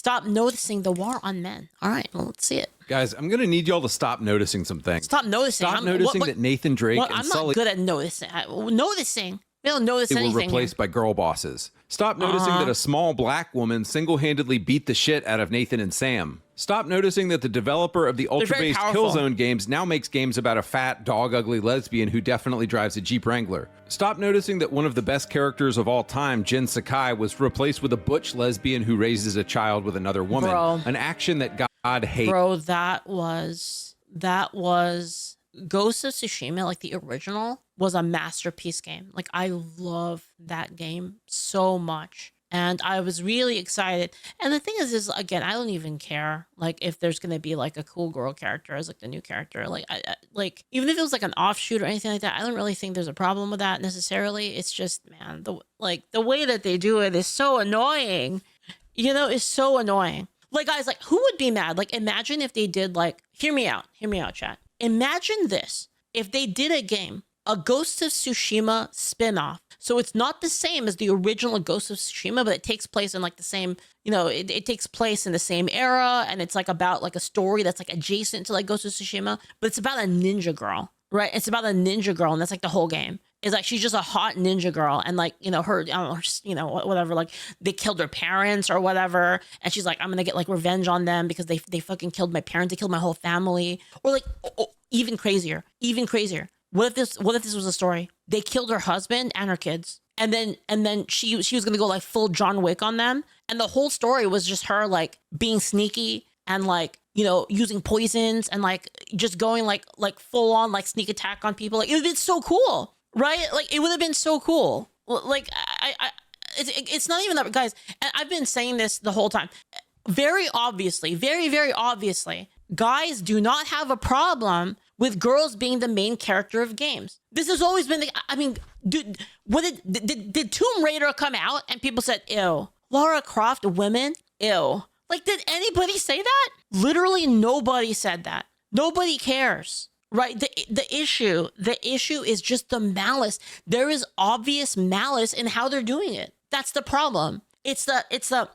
Stop noticing the war on men. All right, well, let's see it. Guys, I'm going to need y'all to stop noticing some things. Stop noticing. Stop noticing that Nathan Drake and I'm Sully... not good at noticing. Noticing. We don't notice anything. They were replaced by girl bosses. Stop noticing that a small black woman single-handedly beat the shit out of Nathan and Sam. Stop noticing that the developer of the ultra-based Killzone games now makes games about a fat, dog-ugly lesbian who definitely drives a Jeep Wrangler. Stop noticing that one of the best characters of all time, Jin Sakai, was replaced with a butch lesbian who raises a child with another woman. Bro. An action that God hates. Bro, that was Ghost of Tsushima, like the original, was a masterpiece game. Like, I love that game so much. And I was really excited. And the thing is again, I don't even care, like, if there's going to be, like, a cool girl character as, like, the new character. Like, I like, even if it was, like, an offshoot or anything like that, I don't really think there's a problem with that necessarily. It's just, man, the way that they do it is so annoying. You know, it's so annoying. Like, guys, like, who would be mad? Like, imagine if they did, like, hear me out, chat. Imagine this. If they did a game, a Ghost of Tsushima spin-off. So it's not the same as the original Ghost of Tsushima, but it takes place in, like, the same, you know, it takes place in the same era, and it's, like, about, like, a story that's, like, adjacent to, like, Ghost of Tsushima, but it's about a ninja girl, right? It's about a ninja girl, and that's, like, the whole game. It's like, she's just a hot ninja girl, and, like, you know, her, I don't know, you know, whatever, like, they killed her parents or whatever, and she's like, I'm gonna get, like, revenge on them because they fucking killed my parents, they killed my whole family. Or, like, even crazier. What if this was a story? They killed her husband and her kids, and then she was gonna go, like, full John Wick on them, and the whole story was just her, like, being sneaky and, like, you know, using poisons and, like, just going like full on, like, sneak attack on people. Like, it would have been so cool, right? Like, it would have been so cool. Like, it's not even that, guys. And I've been saying this the whole time. Very obviously, very obviously, guys do not have a problem with girls being the main character of games. This has always been I mean, dude, did Tomb Raider come out and people said, ew, Lara Croft, women, ew? Like, did anybody say that? Literally nobody said that. Nobody cares, right? The issue is just the malice. There is obvious malice in how they're doing it. That's the problem. It's the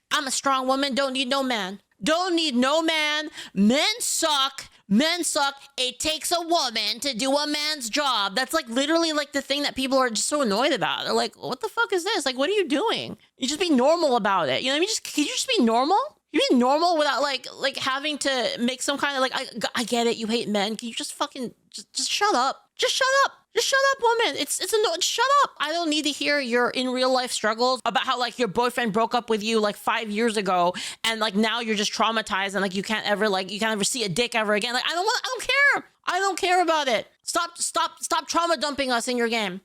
I'm a strong woman, don't need no man. Don't need no man. Men suck. It takes a woman to do a man's job. That's, like, literally, like, the thing that people are just so annoyed about. They're like, what the fuck is this? Like, what are you doing? You just be normal about it. You know what I mean? Can you just be normal? You be normal without, like having to make some kind of, like, I get it, you hate men. Can you just fucking just shut up? Just shut up. Just shut up, woman. Shut up. I don't need to hear your in real life struggles about how, like, your boyfriend broke up with you, like, 5 years ago, and, like, now you're just traumatized and, like, you can't ever see a dick ever again. Like, I don't care. I don't care about it. Stop trauma dumping us in your game.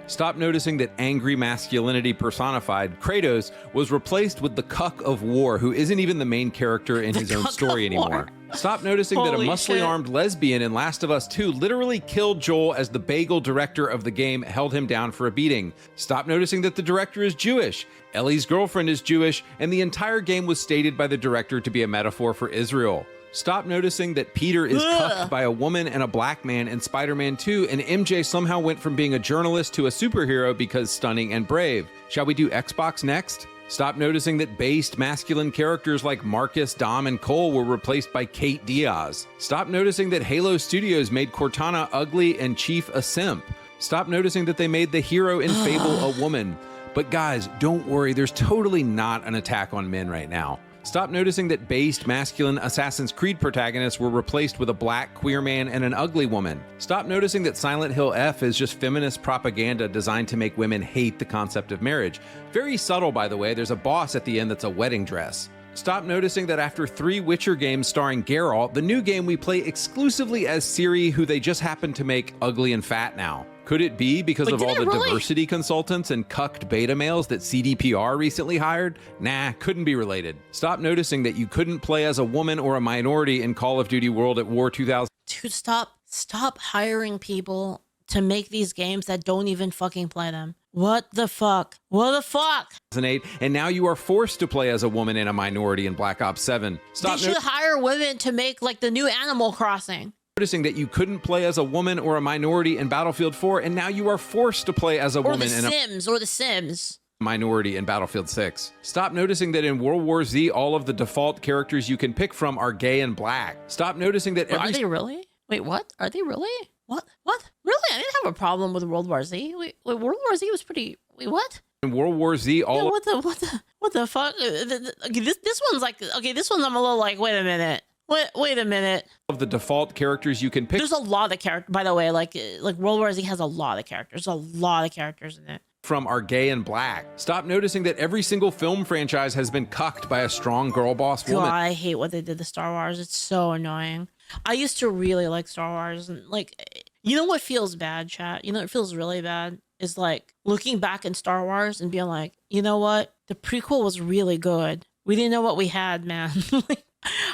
Stop noticing that angry masculinity personified, Kratos, was replaced with the cuck of war, who isn't even the main character in his own story anymore. Stop noticing that a muscly armed lesbian in Last of Us 2 literally killed Joel as the bagel director of the game held him down for a beating. Stop noticing that the director is Jewish, Ellie's girlfriend is Jewish, and the entire game was stated by the director to be a metaphor for Israel. Stop noticing that Peter is cucked by a woman and a black man in Spider-Man 2, and MJ somehow went from being a journalist to a superhero because stunning and brave. Shall we do Xbox next? Stop noticing that based masculine characters like Marcus, Dom, and Cole were replaced by Kate Diaz. Stop noticing that Halo Studios made Cortana ugly and Chief a simp. Stop noticing that they made the hero in Fable a woman. But guys, don't worry, there's totally not an attack on men right now. Stop noticing that based masculine Assassin's Creed protagonists were replaced with a black queer man and an ugly woman. Stop noticing that Silent Hill F is just feminist propaganda designed to make women hate the concept of marriage. Very subtle, by the way. There's a boss at the end that's a wedding dress. Stop noticing that after 3 Witcher games starring Geralt, the new game we play exclusively as Ciri, who they just happen to make ugly and fat now. Could it be because of all the diversity consultants and cucked beta males that CDPR recently hired? Nah, couldn't be related. Stop noticing that you couldn't play as a woman or a minority in Call of Duty World at War 2000. Dude, stop hiring people to make these games that don't even fucking play them. What the fuck? What the fuck? And now you are forced to play as a woman and a minority in Black Ops 7. They should hire women to make, like, the new Animal Crossing. Noticing that you couldn't play as a woman or a minority in Battlefield 4, and now you are forced to play as a woman in The Sims. minority in Battlefield 6. Stop noticing that in World War Z, all of the default characters you can pick from are gay and black. Stop noticing that Are they really? Wait, what? Are they really? What? Really? I didn't have a problem with World War Z. Wait, World War Z was pretty... Wait, what? In World War Z, all what the fuck? Okay, this one's like... Okay, this one's I'm a little like, wait a minute. Wait a minute. of the default characters you can pick... There's a lot of characters, by the way. Like World War Z has a lot of characters. There's a lot of characters in it. From are gay and black. Stop noticing that every single film franchise has been cucked by a strong girl boss woman. God, I hate what they did to Star Wars. It's so annoying. I used to really like Star Wars, and like, you know what feels bad, chat? You know what feels really bad is like looking back in Star Wars and being like, you know what? The prequel was really good. We didn't know what we had, man. Like,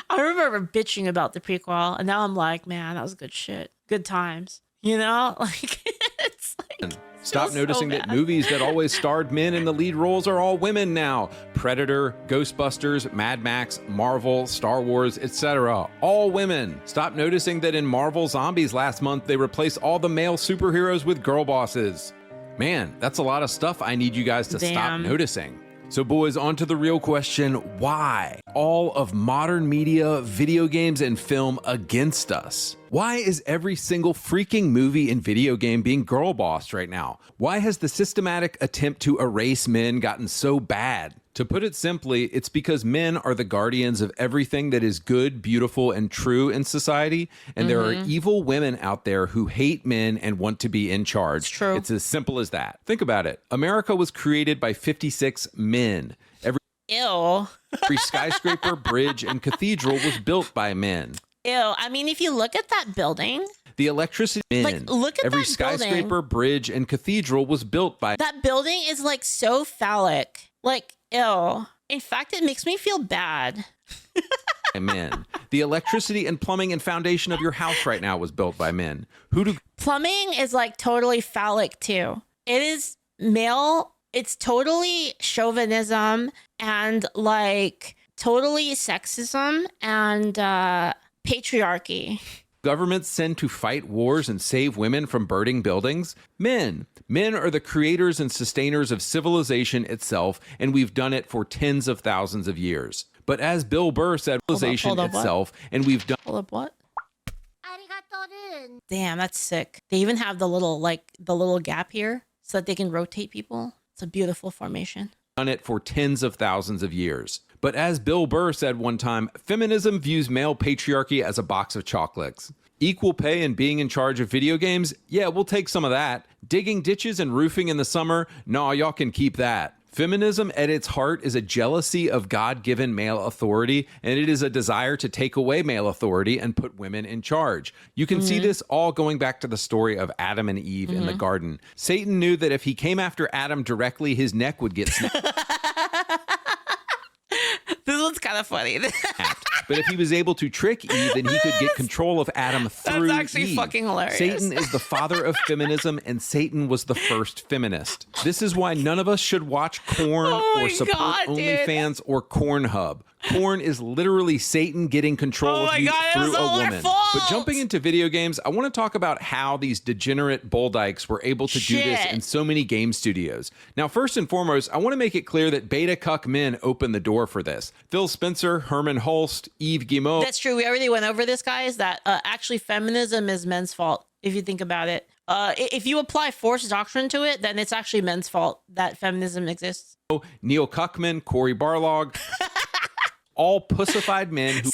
I remember bitching about the prequel, and now I'm like, man, that was good shit. Good times. You know, like it's like. Stop noticing that movies that always starred men in the lead roles are all women now. Predator, Ghostbusters, Mad Max, Marvel, Star Wars, etc. All women. Stop noticing that in Marvel Zombies last month, they replaced all the male superheroes with girl bosses. Man, that's a lot of stuff I need you guys to stop noticing. So boys, on to the real question, why? All of modern media, video games, and film against us? Why is every single freaking movie and video game being girl bossed right now? Why has the systematic attempt to erase men gotten so bad? To put it simply, it's because men are the guardians of everything that is good, beautiful, and true in society, and there are evil women out there who hate men and want to be in charge. It's true. It's as simple as that. Think about it. America was created by 56 men. Every skyscraper, bridge, and cathedral was built by men. Ew. I mean, if you look at that building, the electricity men. Like, look at every that skyscraper, building. bridge, and cathedral was built by that building is like so phallic. Like, ew. In fact, it makes me feel bad. men. The electricity and plumbing and foundation of your house right now was built by men. Plumbing is like totally phallic too. It is male. It's totally chauvinism and like totally sexism and patriarchy. Governments send to fight wars and save women from burning buildings? Men. Men are the creators and sustainers of civilization itself, and we've done it for tens of thousands of years. But as Bill Burr said, civilization itself, and we've done... Hold up, what? Damn, that's sick. They even have the little gap here so that they can rotate people. It's a beautiful formation. Done it for tens of thousands of years. But as Bill Burr said one time, feminism views male patriarchy as a box of chocolates. Equal pay and being in charge of video games? Yeah, we'll take some of that. Digging ditches and roofing in the summer? Nah, y'all can keep that. Feminism at its heart is a jealousy of God-given male authority, and it is a desire to take away male authority and put women in charge. You can see this all going back to the story of Adam and Eve in the garden. Satan knew that if he came after Adam directly, his neck would get snapped. This one's kind of funny. But if he was able to trick Eve, then he could get control of Adam through Eve. That's actually fucking hilarious. Satan is the father of feminism, and Satan was the first feminist. This is why none of us should watch porn or support OnlyFans or Cornhub. Porn is literally Satan getting control of you through a woman. But jumping into video games, I want to talk about how these degenerate bulldykes were able to do this in so many game studios. Now, first and foremost, I want to make it clear that beta cuck men opened the door for this. Phil Spencer, Herman Holst, Yves Guillemot. That's true. We already went over this, guys, that actually feminism is men's fault, if you think about it. If you apply forced doctrine to it, then it's actually men's fault that feminism exists. Neil Cuckman, Corey Barlog. All pussified men who...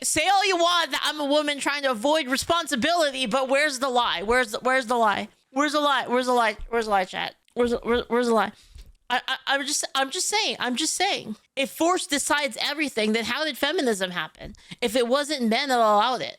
Say all you want that I'm a woman trying to avoid responsibility, but where's the lie? Where's the lie? Where's the lie? Where's the lie? Where's the lie, chat? Where's the lie? I'm just saying. If force decides everything, then how did feminism happen? If it wasn't men that allowed it.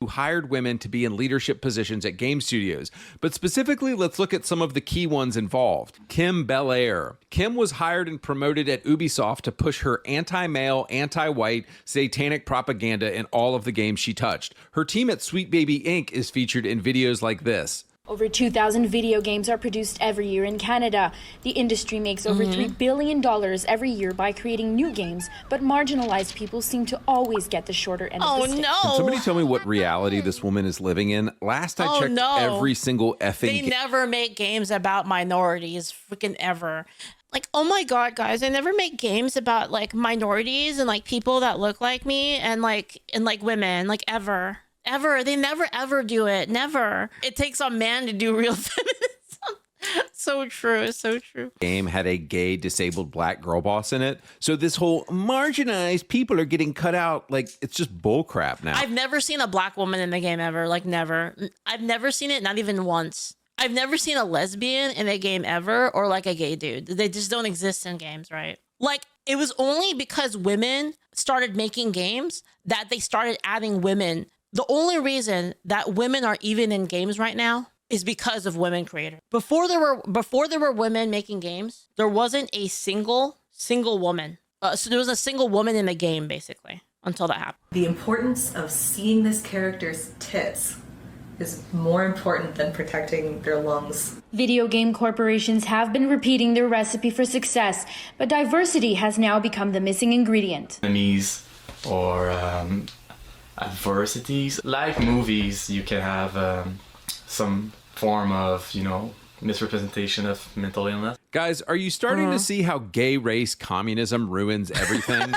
Who hired women to be in leadership positions at game studios. But specifically, let's look at some of the key ones involved. Kim Belair. Kim was hired and promoted at Ubisoft to push her anti-male, anti-white, satanic propaganda in all of the games she touched. Her team at Sweet Baby Inc. is featured in videos like this. Over 2,000 video games are produced every year in Canada. The industry makes over $3 billion every year by creating new games, but marginalized people seem to always get the shorter end of the stick. Can somebody tell me what reality this woman is living in? Last I checked, every single effing... They never make games about minorities, freaking ever. Like, oh my God, guys, I never make games about like minorities and like people that look like me and like women, like ever. They never ever do it. Never. It takes a man to do real feminism. So true. So true. Game had a gay disabled black girl boss in it. So this whole marginalized people are getting cut out. Like, it's just bullcrap now. I've never seen a black woman in the game ever. Like, never. I've never seen it, not even once. I've never seen a lesbian in a game ever, or like a gay dude. They just don't exist in games, right? Like, it was only because women started making games that they started adding women. The only reason that women are even in games right now is because of women creators. Before there were women making games, there wasn't a single woman. So there was a single woman in the game, basically, until that happened. The importance of seeing this character's tits is more important than protecting their lungs. Video game corporations have been repeating their recipe for success, but diversity has now become the missing ingredient. Enemies or adversities. Like movies, you can have some form of, misrepresentation of mental illness. Guys, are you starting to see how gay race communism ruins everything?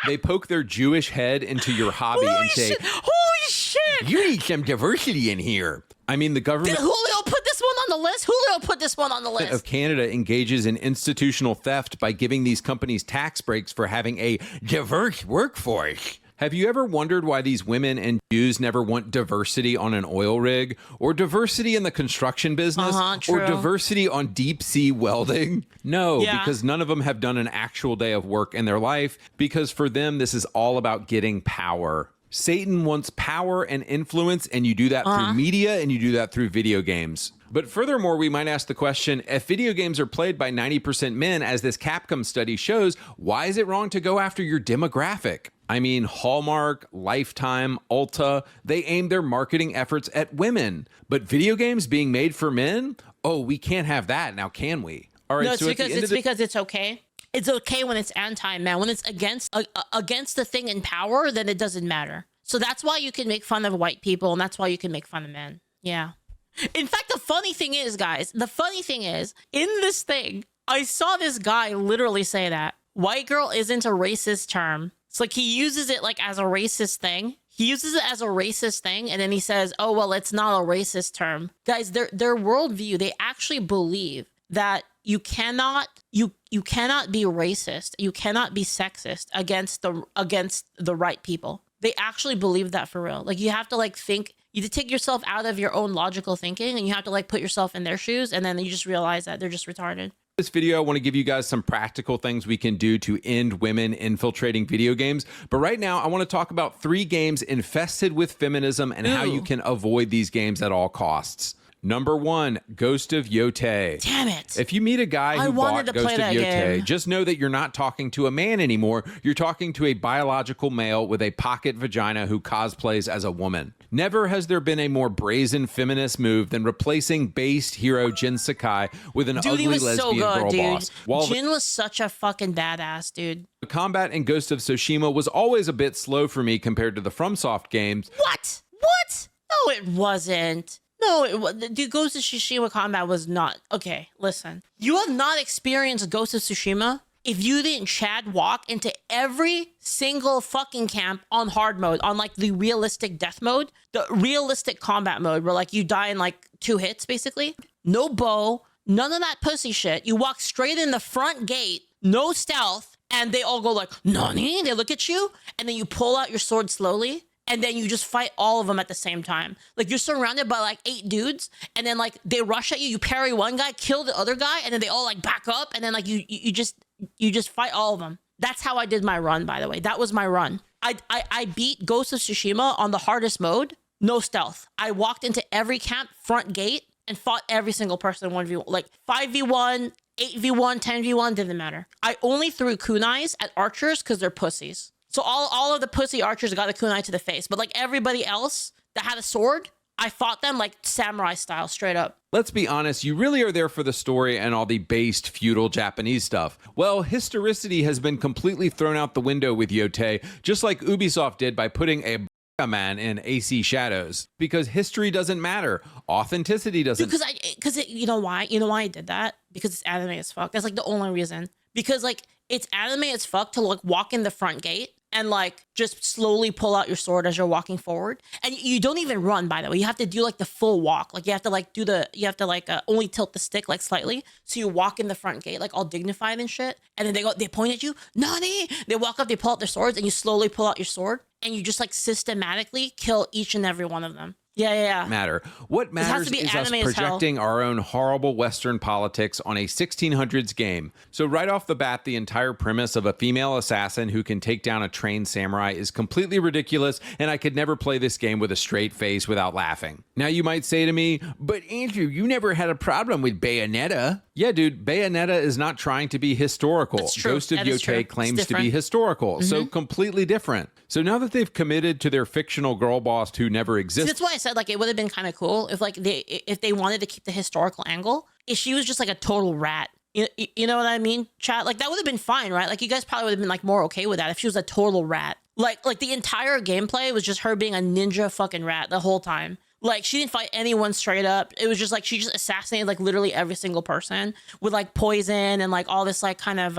They poke their Jewish head into your hobby and say, Holy shit! you need some diversity in here. I mean, the government... Did Julio put this one on the list? Julio put this one on the list. ...of Canada engages in institutional theft by giving these companies tax breaks for having a diverse workforce. Have you ever wondered why these women and Jews never want diversity on an oil rig, or diversity in the construction business, or diversity on deep sea welding? No, because none of them have done an actual day of work in their life, because for them, this is all about getting power. Satan wants power and influence, and you do that through media, and you do that through video games. But furthermore, we might ask the question, if video games are played by 90% men, as this Capcom study shows, why is it wrong to go after your demographic? I mean, Hallmark, Lifetime, Ulta, they aim their marketing efforts at women. But video games being made for men? Oh, we can't have that now, can we? All right, no, so because it's okay. It's okay when it's anti-man. When it's against the thing in power, then it doesn't matter. So that's why you can make fun of white people, and that's why you can make fun of men. Yeah. In fact, the funny thing is, guys, in this thing, I saw this guy literally say that white girl isn't a racist term. It's like he uses it like as a racist thing. He uses it as a racist thing, and then he says, oh, well, it's not a racist term. Guys, their worldview, they actually believe that you cannot be racist, you cannot be sexist against the right people. They actually believe that for real. Like, you have to like think, you have to take yourself out of your own logical thinking, and you have to like put yourself in their shoes, and then you just realize that they're just retarded. This video, I want to give you guys some practical things we can do to end women infiltrating video games. But right now, I want to talk about 3 games infested with feminism and how you can avoid these games at all costs. Number 1, Ghost of Yotei. Damn it. If you meet a guy who bought Ghost of Yotei, just know that you're not talking to a man anymore. You're talking to a biological male with a pocket vagina who cosplays as a woman. Never has there been a more brazen feminist move than replacing based hero Jin Sakai with an ugly lesbian girl boss. Jin was such a fucking badass, dude. The combat in Ghost of Tsushima was always a bit slow for me compared to the FromSoft games. What? No, it wasn't. No, the Ghost of Tsushima combat was not. Okay, listen. You have not experienced Ghost of Tsushima if you didn't Chad walk into every single fucking camp on hard mode, on like the realistic death mode, the realistic combat mode where like you die in like 2 hits basically. No bow, none of that pussy shit. You walk straight in the front gate, no stealth, and they all go like, "Nani?" They look at you, and then you pull out your sword slowly. And then you just fight all of them at the same time. Like, you're surrounded by like 8 dudes, and then like they rush at you, you parry one guy, kill the other guy, and then they all like back up, and then like you just fight all of them. That's how I did my run, by the way. That was my run. I beat Ghost of Tsushima on the hardest mode, no stealth. I walked into every camp, front gate, and fought every single person 1v1, like 5v1, 8v1, 10v1, didn't matter. I only threw kunais at archers because they're pussies. So all of the pussy archers got a kunai to the face, but like everybody else that had a sword, I fought them like samurai style, straight up. Let's be honest, you really are there for the story and all the based feudal Japanese stuff. Well, historicity has been completely thrown out the window with Yotei, just like Ubisoft did by putting a man in AC Shadows, because history doesn't matter. Authenticity doesn't. Because you know why? You know why I did that? Because it's anime as fuck. That's like the only reason. Because like it's anime as fuck to like walk in the front gate and like just slowly pull out your sword as you're walking forward. And you don't even run, by the way. You have to do like the full walk. Like you have to like only tilt the stick like slightly. So you walk in the front gate like all dignified and shit. And then they point at you, Nani! They walk up, they pull out their swords, and you slowly pull out your sword. And you just like systematically kill each and every one of them. Yeah. Matter. What matters is us projecting our own horrible Western politics on a 1600s game. So right off the bat, the entire premise of a female assassin who can take down a trained samurai is completely ridiculous, and I could never play this game with a straight face without laughing. Now you might say to me, but Andrew, you never had a problem with Bayonetta. Yeah, dude, Bayonetta is not trying to be historical. That's true. Ghost of That is true. Yotei claims to be historical, so completely different. So now that they've committed to their fictional girl boss who never existed. That's why I said like it would have been kind of cool if like if they wanted to keep the historical angle, if she was just like a total rat. You know what I mean, chat? Like that would have been fine, right? Like you guys probably would have been like more okay with that if she was a total rat. Like the entire gameplay was just her being a ninja fucking rat the whole time. Like she didn't fight anyone straight up. It was just like she just assassinated like literally every single person with like poison and like all this like kind of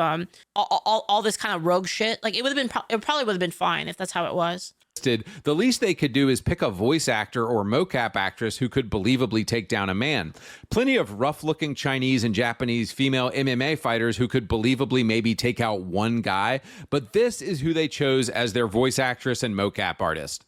all this kind of rogue shit. Like it probably would have been fine if that's how it was. The least they could do is pick a voice actor or mocap actress who could believably take down a man. Plenty of rough-looking Chinese and Japanese female MMA fighters who could believably maybe take out one guy, but this is who they chose as their voice actress and mocap artist.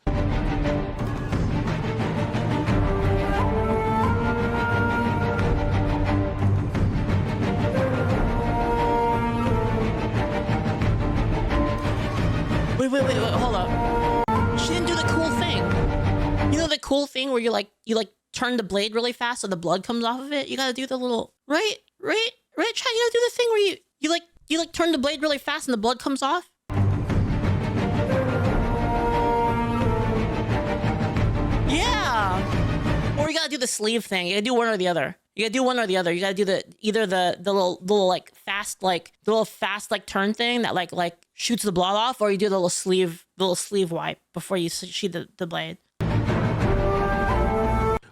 Wait, hold up. She didn't do the cool thing. You know the cool thing where you turn the blade really fast so the blood comes off of it? You gotta do the little right, Chad, you gotta do the thing where you turn the blade really fast and the blood comes off. Yeah. Or you gotta do the sleeve thing. You gotta do one or the other. You gotta do one or the other. You gotta do either the little like fast like turn thing that like shoots the blood off, or you do the little sleeve wipe before you sheath the blade.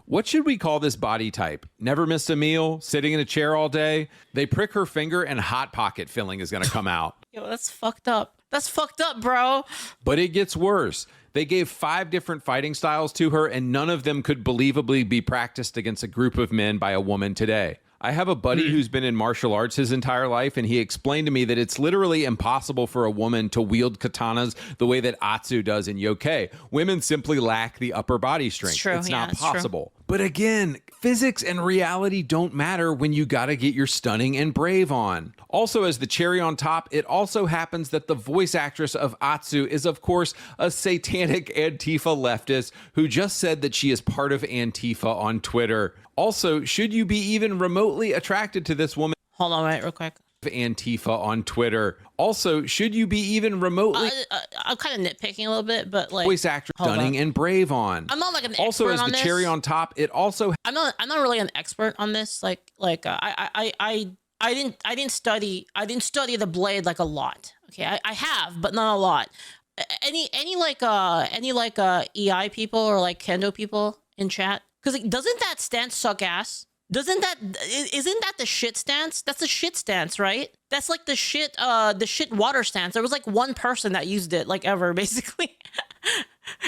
What should we call this body type? Never missed a meal, sitting in a chair all day? They prick her finger and Hot Pocket filling is gonna come out. Yo, that's fucked up. That's fucked up, bro. But it gets worse. They gave 5 different fighting styles to her, and none of them could believably be practiced against a group of men by a woman today. I have a buddy who's been in martial arts his entire life, and he explained to me that it's literally impossible for a woman to wield katanas the way that Atsu does in Yotei. Women simply lack the upper body strength. It's true. It's not possible. But again, physics and reality don't matter when you gotta get your stunning and brave on. Also, as the cherry on top, it also happens that the voice actress of Atsu is, of course, a satanic Antifa leftist who just said that she is part of Antifa on Twitter. Also, should you be even remotely attracted to this woman? Hold on, wait, real quick. Antifa on Twitter. Also, should you be even remotely I'm kind of nitpicking a little bit, but like voice actor stunning and brave on. I'm not like an also expert as on the this. cherry on top, it also I'm not really an expert on this. I didn't study the blade like a lot. Okay, I have, but not a lot. Any EI people or like Kendo people in chat? Because like, doesn't that stance suck ass? Isn't that the shit stance? That's the shit stance, right? That's like the shit water stance. There was like one person that used it like ever, basically.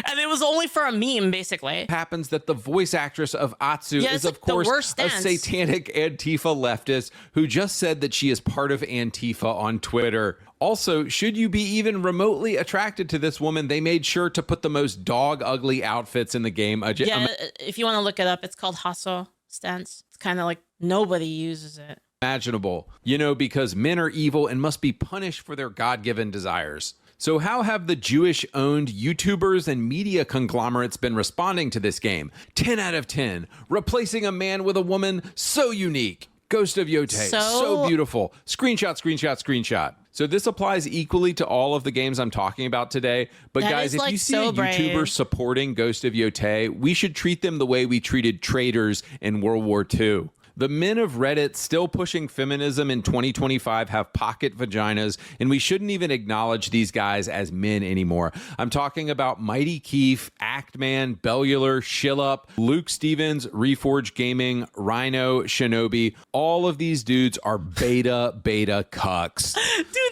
And it was only for a meme, basically. Happens that the voice actress of Atsu is, of course, a satanic Antifa leftist who just said that she is part of Antifa on Twitter. Also, should you be even remotely attracted to this woman, they made sure to put the most dog ugly outfits in the game. If you want to look it up, it's called Hasso stance. It's kind of like nobody uses it. Imaginable, because men are evil and must be punished for their God-given desires. So how have the Jewish-owned YouTubers and media conglomerates been responding to this game? 10 out of 10. Replacing a man with a woman, so unique. Ghost of Yotei, so beautiful. Screenshot. So this applies equally to all of the games I'm talking about today. But that guys, if like you see a YouTuber supporting Ghost of Yotei, we should treat them the way we treated traitors in World War II. The men of Reddit still pushing feminism in 2025 have pocket vaginas, and we shouldn't even acknowledge these guys as men anymore. I'm talking about Mighty Keef, Actman, Bellular, Shillup, Luke Stevens, Reforge Gaming, Rhino, Shinobi. All of these dudes are beta cucks.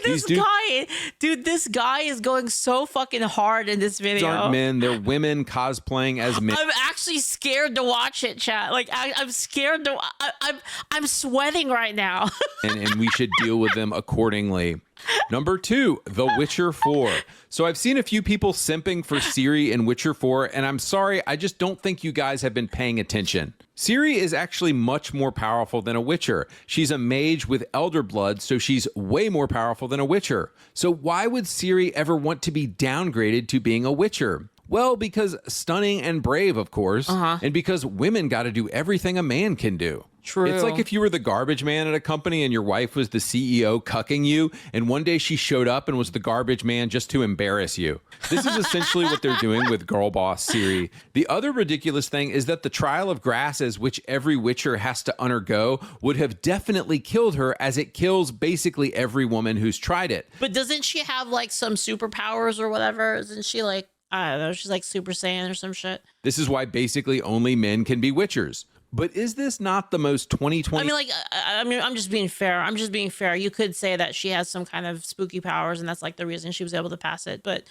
This guy is going so fucking hard in this video. These aren't men, they're women cosplaying as men. I'm actually scared to watch it, chat. Like I'm scared to. I'm sweating right now. and we should deal with them accordingly. Number 2, The Witcher 4. So I've seen a few people simping for Ciri in Witcher 4, and I'm sorry, I just don't think you guys have been paying attention. Ciri is actually much more powerful than a Witcher. She's a mage with elder blood, so she's way more powerful than a Witcher. So why would Ciri ever want to be downgraded to being a Witcher? Well, because stunning and brave, of course, and because women got to do everything a man can do. True. It's like if you were the garbage man at a company and your wife was the CEO cucking you, and one day she showed up and was the garbage man just to embarrass you. This is essentially what they're doing with girl boss Ciri. The other ridiculous thing is that the trial of grasses, which every Witcher has to undergo, would have definitely killed her, as it kills basically every woman who's tried it. But doesn't she have like some superpowers or whatever? Isn't she like, I don't know, she's like Super Saiyan or some shit? This is why basically only men can be Witchers. But is this not the most 2020? I mean, I'm just being fair. You could say that she has some kind of spooky powers, and that's like the reason she was able to pass it. But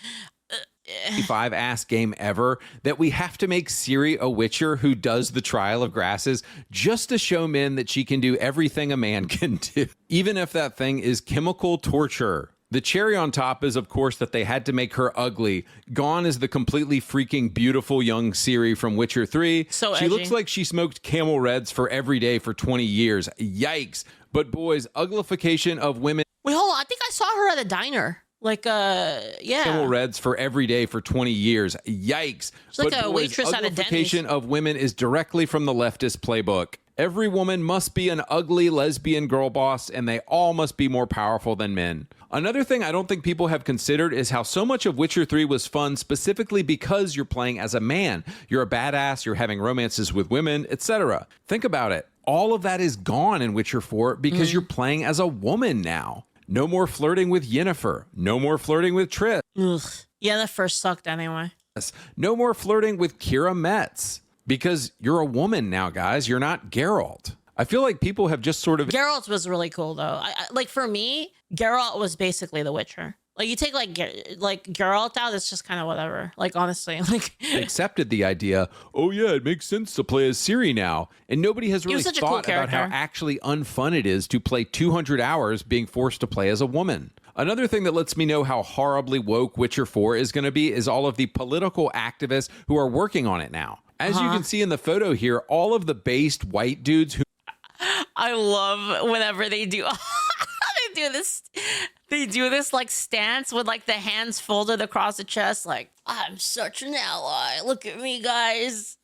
5 ass game ever that we have to make Ciri a Witcher who does the trial of grasses just to show men that she can do everything a man can do, even if that thing is chemical torture. The cherry on top is, of course, that they had to make her ugly. Gone is the completely freaking beautiful young Ciri from Witcher 3. So she edgy. looks like she smoked Camel Reds for every day for 20 years. Yikes. But boys, uglification of women. wait, hold on. I think I saw her at a diner. Like, yeah. Camel Reds for every day for 20 years. Yikes. She's like But a boys, waitress at a uglification Denny's. of women is directly from the leftist playbook. Every woman must be an ugly lesbian girl boss, and they all must be more powerful than men. Another thing I don't think people have considered is how so much of Witcher 3 was fun specifically because you're playing as a man. You're a badass, you're having romances with women, etc. Think about it. All of that is gone in Witcher 4 because you're playing as a woman now. No more flirting with Yennefer. No more flirting with Triss. Ugh. Yeah, that first sucked anyway. No more flirting with Kira Metz. Because you're a woman now, guys. You're not Geralt. I feel like people have just sort of... Geralt was really cool, though. Like, for me, Geralt was basically the Witcher. Like, you take, like Geralt out, it's just kind of whatever. Like, honestly, like... accepted the idea, oh yeah, it makes sense to play as Ciri now. And nobody has really such a cool thought about how character. actually unfun it is to play 200 hours being forced to play as a woman. Another thing that lets me know how horribly woke Witcher 4 is going to be is all of the political activists who are working on it now. As you can see in the photo here, all of the based white dudes who... I love whenever they do... They do this like stance with like the hands folded across the chest, like, I'm such an ally. Look at me, guys.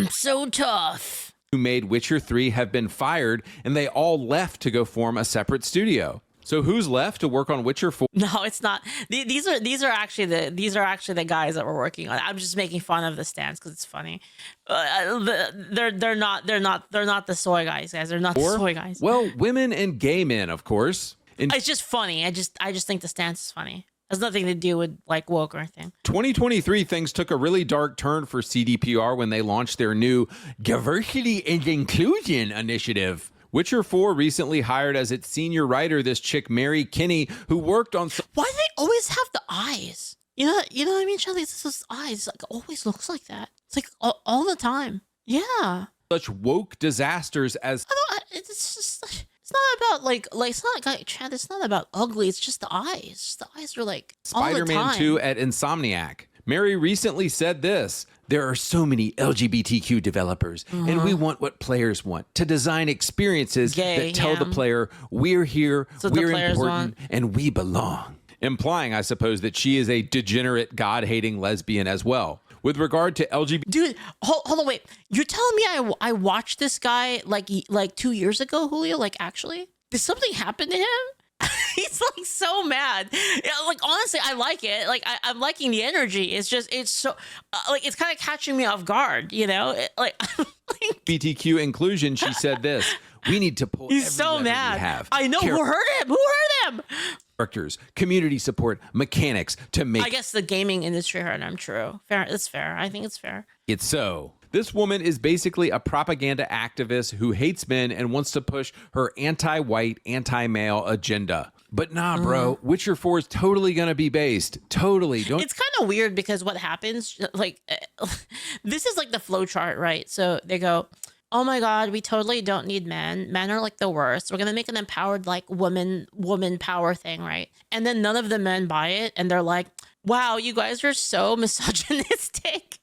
So tough. who made Witcher 3 have been fired, and they all left to go form a separate studio. So who's left to work on Witcher 4? No, it's not. These are actually the guys that were working on it. I'm just making fun of the stance because it's funny. They're not the soy guys. They're not the soy guys. Well, women and gay men, of course. It's just funny. I just think the stance is funny. It has nothing to do with like woke or anything. 2023, things took a really dark turn for CDPR when they launched their new Diversity and Inclusion initiative. Witcher 4 recently hired as its senior writer this chick, Mary Kinney, who worked on... Why do they always have the eyes? You know what I mean, Charlie? It's just eyes. Like, always looks like that. It's like all the time. Yeah. Such woke disasters as... It's just... It's not about like it's not like Chad. It's not about ugly. It's just the eyes. The eyes are like Spider-Man 2 at Insomniac. Mary recently said this: "There are so many LGBTQ developers, and we want what players want, to design experiences that tell the player we're here, we're important, and we belong." Implying, I suppose, that she is a degenerate, God-hating lesbian as well. With regard to LGBT... Dude, hold on, wait. You're telling me I watched this guy like 2 years ago, Julio? Like, actually? Did something happen to him? He's like so mad. Yeah, like, honestly, I like it. Like, I'm liking the energy. It's just, it's so, like, it's kind of catching me off guard, you know? LGBTQ inclusion, she said this: We need to pull He's every so lever mad. we have. I know. Who hurt him? Who hurt him? Characters, community support, mechanics to make I guess the gaming industry hurt him. True. Fair. It's fair. I think it's fair. it so. This woman is basically a propaganda activist who hates men and wants to push her anti-white, anti-male agenda. But nah, bro, Witcher 4 is totally going to be based. Totally. Don't. It's kind of weird because what happens, like, this is like the flow chart, right? So they go, oh my God, we totally don't need men. Men are like the worst. We're going to make an empowered, like, woman power thing, right? And then none of the men buy it. And they're like, wow, you guys are so misogynistic.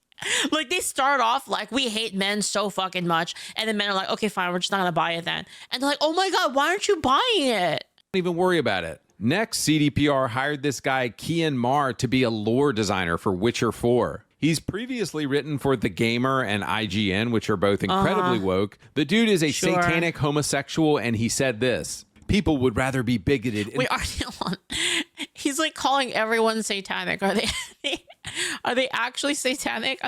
Like, they start off like, we hate men so fucking much. And then men are like, okay, fine, we're just not going to buy it then. And they're like, oh my God, why aren't you buying it? Don't even worry about it. Next, CDPR hired this guy, Kian Mar, to be a lore designer for Witcher 4. He's previously written for The Gamer and IGN, which are both incredibly woke. The dude is a satanic homosexual, and he said this: people would rather be bigoted. Wait, he's like calling everyone satanic. Are they actually satanic?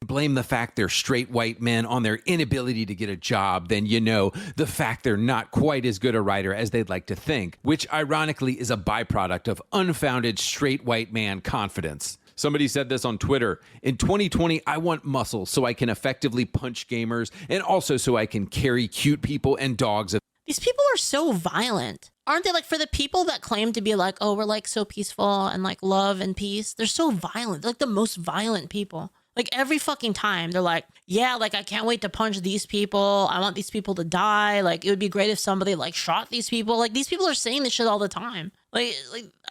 Blame the fact they're straight white men on their inability to get a job than, the fact they're not quite as good a writer as they'd like to think, which ironically is a byproduct of unfounded straight white man confidence. Somebody said this on Twitter. In 2020, I want muscle so I can effectively punch gamers and also so I can carry cute people and dogs. These people are so violent. Aren't they? Like, for the people that claim to be like, oh, we're like so peaceful and like love and peace, they're so violent. They're like the most violent people. Like, every fucking time they're like, yeah, like, I can't wait to punch these people. I want these people to die. Like, it would be great if somebody like shot these people. Like, these people are saying this shit all the time. Like,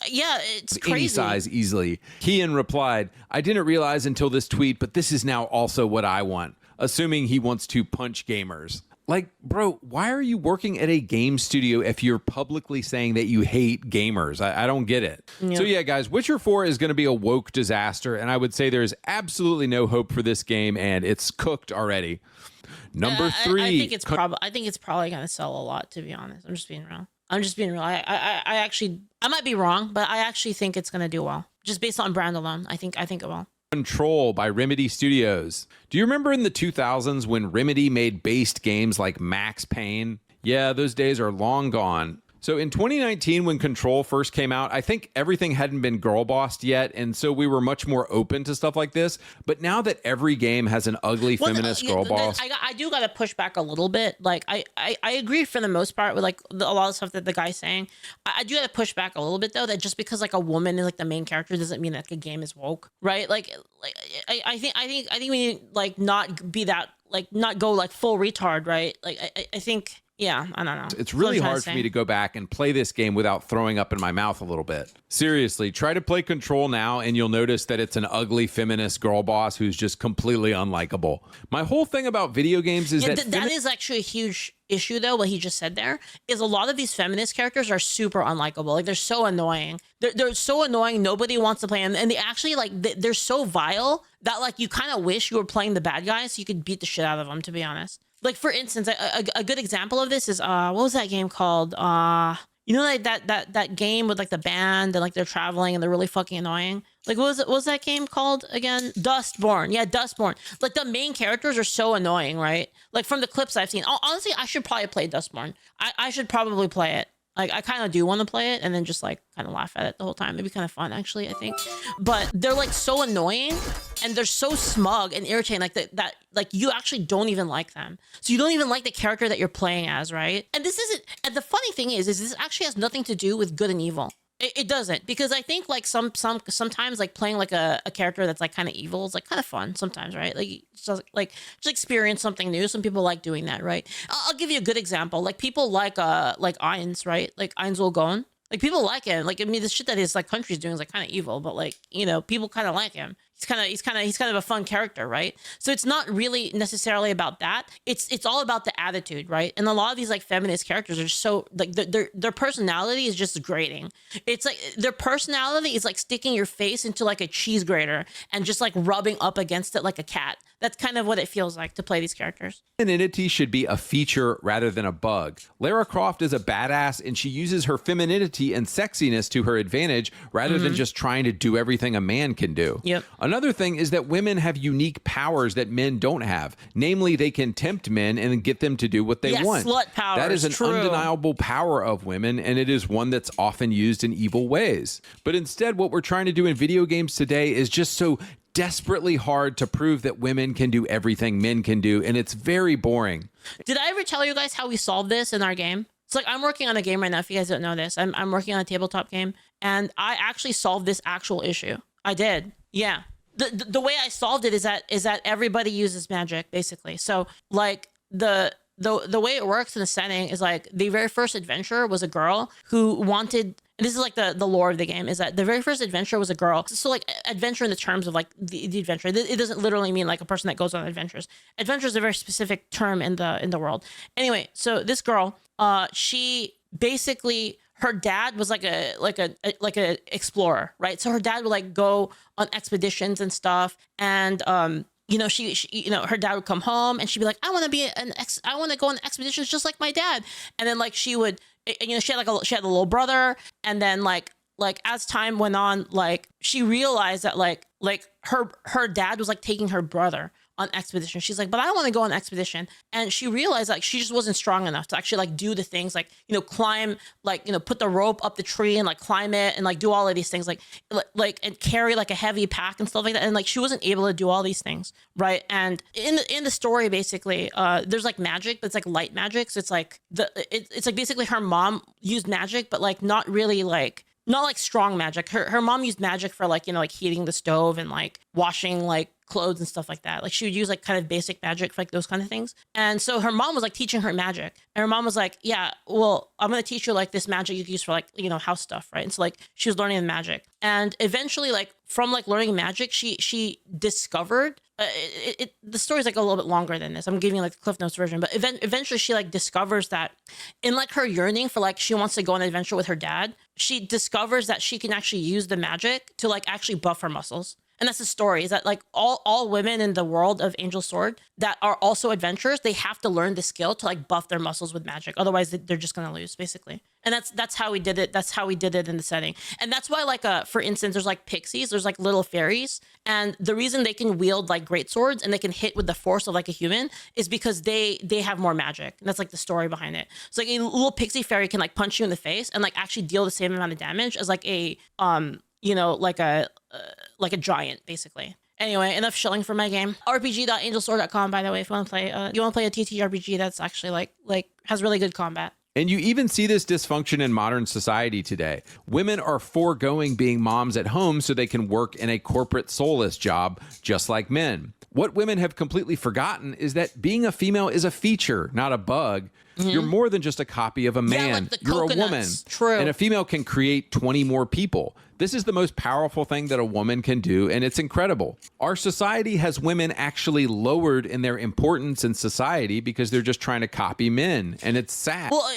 yeah, it's crazy. Any size easily. Kian replied, I didn't realize until this tweet, but this is now also what I want. Assuming he wants to punch gamers. Like, bro, why are you working at a game studio if you're publicly saying that you hate gamers? I don't get it. Yep. So yeah, guys, Witcher 4 is going to be a woke disaster, and I would say there's absolutely no hope for this game, and it's cooked already. Number 3. I think it's probably going to sell a lot, to be honest. I'm just being real. I might be wrong, but I actually think it's going to do well. Just based on brand alone, I think it will. Control by Remedy Studios. Do you remember in the 2000s when Remedy made based games like Max Payne? Yeah, those days are long gone. So in 2019, when Control first came out, I think everything hadn't been girl bossed yet, and so we were much more open to stuff like this. But now that every game has an ugly feminist girl boss, I do got to push back a little bit. Like, I agree for the most part with like a lot of stuff that the guy's saying. I do got to push back a little bit though. That just because like a woman is like the main character doesn't mean that the game is woke, right? Like I think we need like not be that, like, not go like full retard, right? Like I think. Yeah, I don't know. It's really hard for me to go back and play this game without throwing up in my mouth a little bit. Seriously, try to play Control now and you'll notice that it's an ugly feminist girl boss who's just completely unlikable. My whole thing about video games is that is actually a huge issue though. What he just said there is a lot of these feminist characters are super unlikable. Like, they're so annoying. They're so annoying. Nobody wants to play them. And they actually like, they're so vile that like you kind of wish you were playing the bad guys so you could beat the shit out of them, to be honest. Like, for instance, a good example of this is, what was that game called? Like that game with like the band and like they're traveling and they're really fucking annoying. Like, what was that game called again? Dustborn. Yeah, Dustborn. Like, the main characters are so annoying, right? Like, from the clips I've seen. Honestly, I should probably play Dustborn. I should probably play it. Like, I kind of do want to play it and then just like kind of laugh at it the whole time. It'd be kind of fun, actually, I think. But they're like so annoying and they're so smug and irritating, like that like you actually don't even like them. So you don't even like the character that you're playing as, right? And this isn't. And the funny thing is this actually has nothing to do with good and evil. It doesn't, because I think like sometimes like playing like a character that's like kind of evil is like kind of fun sometimes, right? Like just experience something new. Some people like doing that, right? I'll give you a good example. Like, people like Ainz, right? Like Ainz Olgon. Like, people like him. Like, I mean, the shit that his like country's doing is like kind of evil, but like, people kind of like him. He's kind of a fun character, right? So it's not really necessarily about that. It's all about the attitude, right? And a lot of these like feminist characters are so like their personality is just grating. It's like their personality is like sticking your face into like a cheese grater and just like rubbing up against it like a cat. That's kind of what it feels like to play these characters. Femininity should be a feature rather than a bug. Lara Croft is a badass and she uses her femininity and sexiness to her advantage rather than just trying to do everything a man can do. Yep. Another thing is that women have unique powers that men don't have. Namely, they can tempt men and get them to do what they want. Slut powers. That is an undeniable power of women, and it is one that's often used in evil ways. But instead, what we're trying to do in video games today is just so desperately hard to prove that women can do everything men can do, and it's very boring. Did I ever tell you guys how we solved this in our game? It's like, I'm working on a game right now. If you guys don't know this, I'm working on a tabletop game, and I actually solved this actual issue. I did. Yeah. The way I solved it is that everybody uses magic, basically. So like the way it works in the setting is like the very first adventurer was a girl who wanted, and this is like the lore of the game, is that the very first adventurer was a girl. So like adventure in the terms of like the adventure, it doesn't literally mean like a person that goes on adventures. Adventure is a very specific term in the world. Anyway, so this girl, she basically, her dad was like a explorer, right? So her dad would like go on expeditions and stuff, and you know, she you know, her dad would come home and she'd be like, I want to go on expeditions just like my dad. And then like she would, you know, she had a little brother, and then like as time went on, like she realized that like her dad was like taking her brother on expedition. She's like, but I want to go on expedition. And she realized like she just wasn't strong enough to actually like do the things like, you know, climb, like, you know, put the rope up the tree and like climb it and like do all of these things, like and carry like a heavy pack and stuff like that. And like she wasn't able to do all these things, right? And in the story, basically, there's like magic, but it's like light magic. So it's like it's like basically her mom used magic, but like not really like, not like strong magic. Her mom used magic for like, you know, like heating the stove and like washing like clothes and stuff like that. Like she would use like kind of basic magic for like those kind of things. And so her mom was like teaching her magic, and her mom was like, yeah, well, I'm going to teach you like this magic you can use for like, you know, house stuff. Right. And so like she was learning the magic, and eventually like from like learning magic, she discovered the story's like a little bit longer than this. I'm giving you like the Cliff Notes version, but eventually she like discovers that in like her yearning for like, she wants to go on an adventure with her dad, she discovers that she can actually use the magic to like actually buff her muscles. And that's the story, is that like all women in the world of Angel Sword that are also adventurers, they have to learn the skill to like buff their muscles with magic. Otherwise they're just going to lose, basically. And that's how we did it. That's how we did it in the setting. And that's why like, for instance, there's like pixies, there's like little fairies. And the reason they can wield like great swords and they can hit with the force of like a human is because they have more magic. And that's like the story behind it. So like a little pixie fairy can like punch you in the face and like actually deal the same amount of damage as like a, you know, like a giant, basically. Anyway, enough shilling for my game. RPG.angelsword.com, by the way, if you want to play a TTRPG that's actually like has really good combat. And you even see this dysfunction in modern society today. Women are foregoing being moms at home so they can work in a corporate soulless job, just like men. What women have completely forgotten is that being a female is a feature, not a bug. Mm-hmm. You're more than just a copy of a man. Like You're a woman. True. And a female can create 20 more people. This is the most powerful thing that a woman can do, and it's incredible. Our society has women actually lowered in their importance in society because they're just trying to copy men, and it's sad. Well,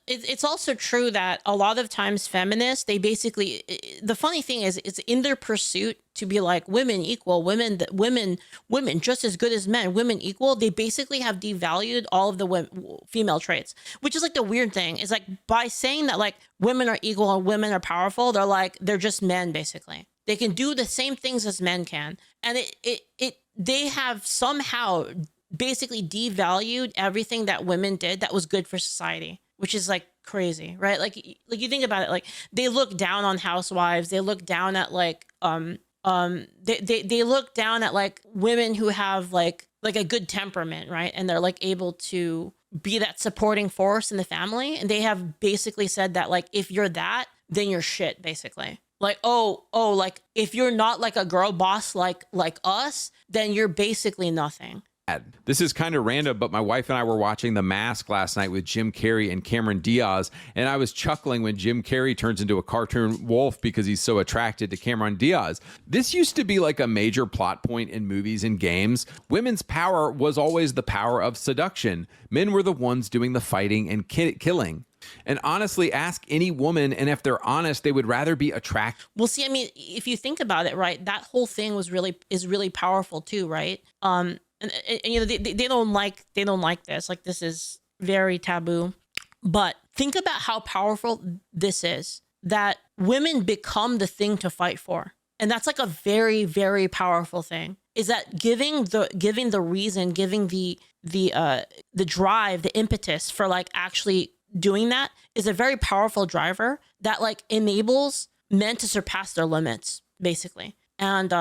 it's also true that a lot of times feminists, they basically, the funny thing is, it's in their pursuit to be like women equal, women just as good as men, women equal, they basically have devalued all of the female traits, which is like the weird thing. Is like by saying that like women are equal and women are powerful, they're just men, basically. They can do the same things as men can, and they have somehow basically devalued everything that women did that was good for society, which is like crazy, right? Like you think about it, like they look down on housewives, they look down at like they look down at like women who have like a good temperament, right? And they're like able to be that supporting force in the family, and they have basically said that like if you're that, then you're shit, basically. Like like if you're not like a girl boss like us, then you're basically nothing. This is kind of random, but my wife and I were watching The Mask last night with Jim Carrey and Cameron Diaz, and I was chuckling when Jim Carrey turns into a cartoon wolf because he's so attracted to Cameron Diaz. This used to be like a major plot point in movies and games. Women's power was always the power of seduction. Men were the ones doing the fighting and killing. And honestly, ask any woman, and if they're honest, they would rather be attracted. Well, see, I mean, if you think about it, right, that whole thing is really powerful too, right? And you know, they don't like this. Like, this is very taboo. But think about how powerful this is, that women become the thing to fight for. And that's like a very, very powerful thing, is that giving the reason, giving the drive, the impetus for like actually doing that is a very powerful driver that like enables men to surpass their limits, basically. And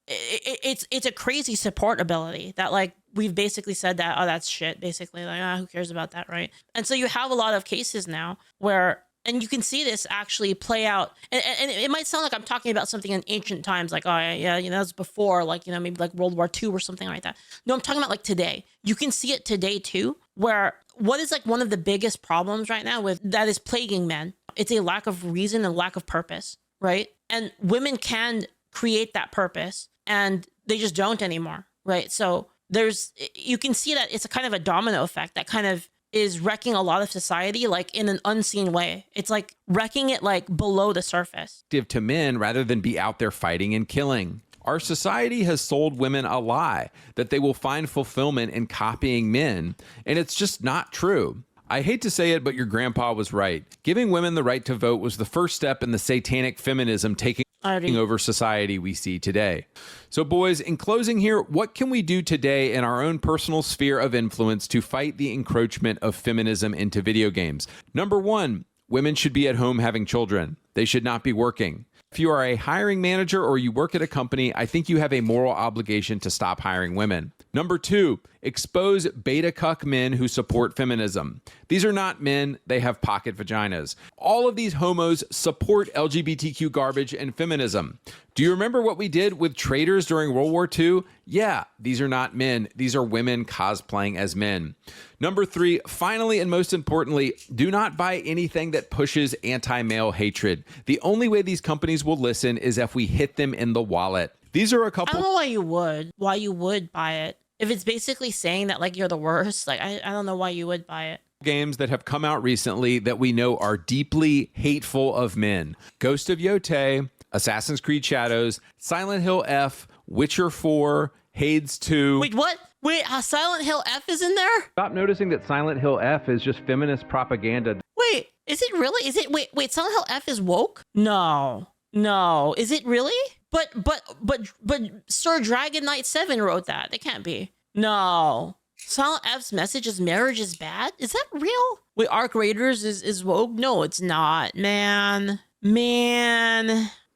it's a crazy support ability that like we've basically said that, oh, that's shit, basically, like, who cares about that, right? And so you have a lot of cases now where, and you can see this actually play out, and it might sound like I'm talking about something in ancient times, like, oh yeah, you know, that was before, like, you know, maybe like World War II or something like that. No, I'm talking about like today. You can see it today too, where what is like one of the biggest problems right now with that is plaguing men, it's a lack of reason and lack of purpose, right? And women can create that purpose and they just don't anymore, right? So you can see that it's a kind of a domino effect that kind of is wrecking a lot of society, like in an unseen way. It's like wrecking it like below the surface. Give to men rather than be out there fighting and killing. Our society has sold women a lie that they will find fulfillment in copying men, and it's just not true. I hate to say it, but your grandpa was right. Giving women the right to vote was the first step in the satanic feminism taking over society we see today. So boys, in closing here, what can we do today in our own personal sphere of influence to fight the encroachment of feminism into video games? Number one, women should be at home having children. They should not be working. If you are a hiring manager or you work at a company, I think you have a moral obligation to stop hiring women. Number two, expose beta cuck men who support feminism. These are not men, they have pocket vaginas. All of these homos support LGBTQ garbage and feminism. Do you remember what we did with traitors during World War II? Yeah, these are not men, these are women cosplaying as men. Number three, finally and most importantly, do not buy anything that pushes anti-male hatred. The only way these companies will listen is if we hit them in the wallet. These are a couple. I don't know why you would buy it. If it's basically saying that like you're the worst, like I don't know why you would buy it. Games that have come out recently that we know are deeply hateful of men. Ghost of Yotei, Assassin's Creed Shadows, Silent Hill F, Witcher 4, Hades 2. Wait, what? Wait, Silent Hill F is in there? Stop noticing that Silent Hill F is just feminist propaganda. Wait, is it really? Is it? Wait, Silent Hill F is woke? No. Is it really? But Sir Dragon Knight 7 wrote that. They can't be. No. Silent F's message is marriage is bad? Is that real? Wait, Arc Raiders is woke? No, it's not, man.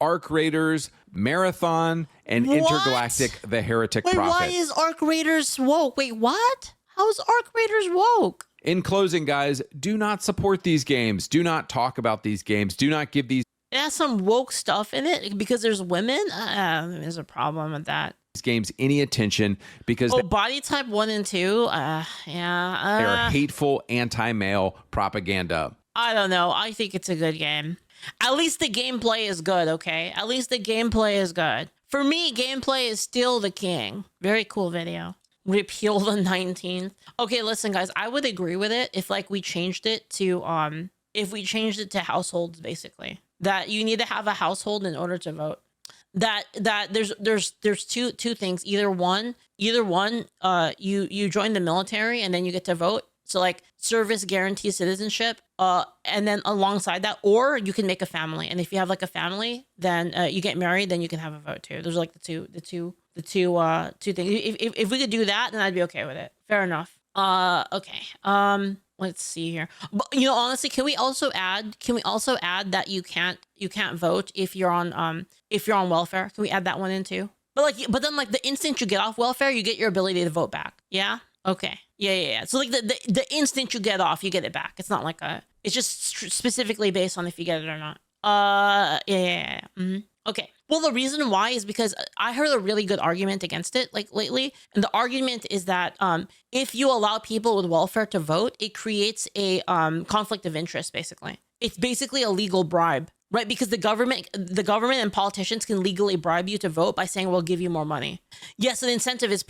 Arc Raiders, Marathon, and What? Intergalactic the Heretic Wait, Prophet. why is Arc Raiders woke? Wait, what? How is Arc Raiders woke? In closing, guys, do not support these games. Do not talk about these games. Do not give these It has some woke stuff in it because there's women. There's a problem with that. games any attention because Body Type 1 and 2. they are hateful anti-male propaganda. I don't know. I think it's a good game. At least the gameplay is good, okay? At least the gameplay is good. For me, gameplay is still the king. Very cool video. Repeal the 19th. Okay, listen, guys. I would agree with it if like we changed it to households, basically. That you need to have a household in order to vote. That there's two things. Either one, you join the military and then you get to vote. So like service guarantees citizenship. And then alongside that, or you can make a family. And if you have like a family, then you get married, then you can have a vote too. Those are like the two things. If we could do that, then I'd be okay with it. Fair enough. Okay. Let's see here. But, you know, honestly, can we also add that you can't vote if you're on welfare? Can we add that one in too? But then the instant you get off welfare, you get your ability to vote back. Yeah. Okay. Yeah. So like the instant you get off, you get it back. It's not like it's just specifically based on if you get it or not. Yeah. Mm-hmm. Okay. Well, the reason why is because I heard a really good argument against it like lately. And the argument is that if you allow people with welfare to vote, it creates a conflict of interest, basically. It's basically a legal bribe, right? Because the government and politicians can legally bribe you to vote by saying, we'll give you more money. Yes, the incentive is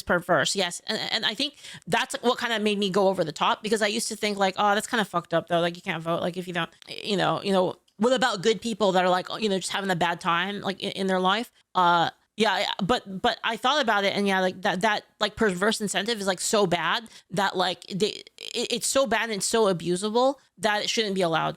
perverse. Yes. And I think that's what kind of made me go over the top, because I used to think like, oh, that's kind of fucked up though. Like you can't vote. Like if you don't, you know, what about good people that are like, you know, just having a bad time like in their life? Yeah, but I thought about it, and yeah, like that like perverse incentive is like so bad that like it's so bad and so abusable that it shouldn't be allowed.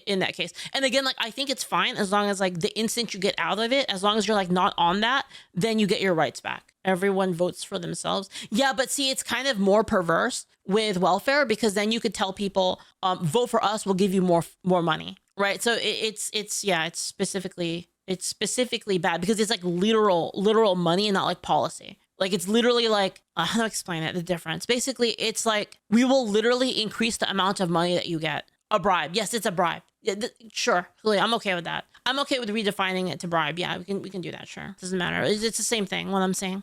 in that case. And again, like, I think it's fine as long as like the instant you get out of it, as long as you're like not on that, then you get your rights back. Everyone votes for themselves. Yeah, but see, it's kind of more perverse with welfare, because then you could tell people, vote for us, we'll give you more money, right? So it's specifically bad because it's like literal money and not like policy. Like, it's literally like, how do I explain it? The difference. Basically, it's like, we will literally increase the amount of money that you get. A bribe. Yes, it's a bribe. Yeah, sure. I'm okay with that. I'm okay with redefining it to bribe. Yeah, we can do that. Sure. Doesn't matter. It's the same thing, what I'm saying.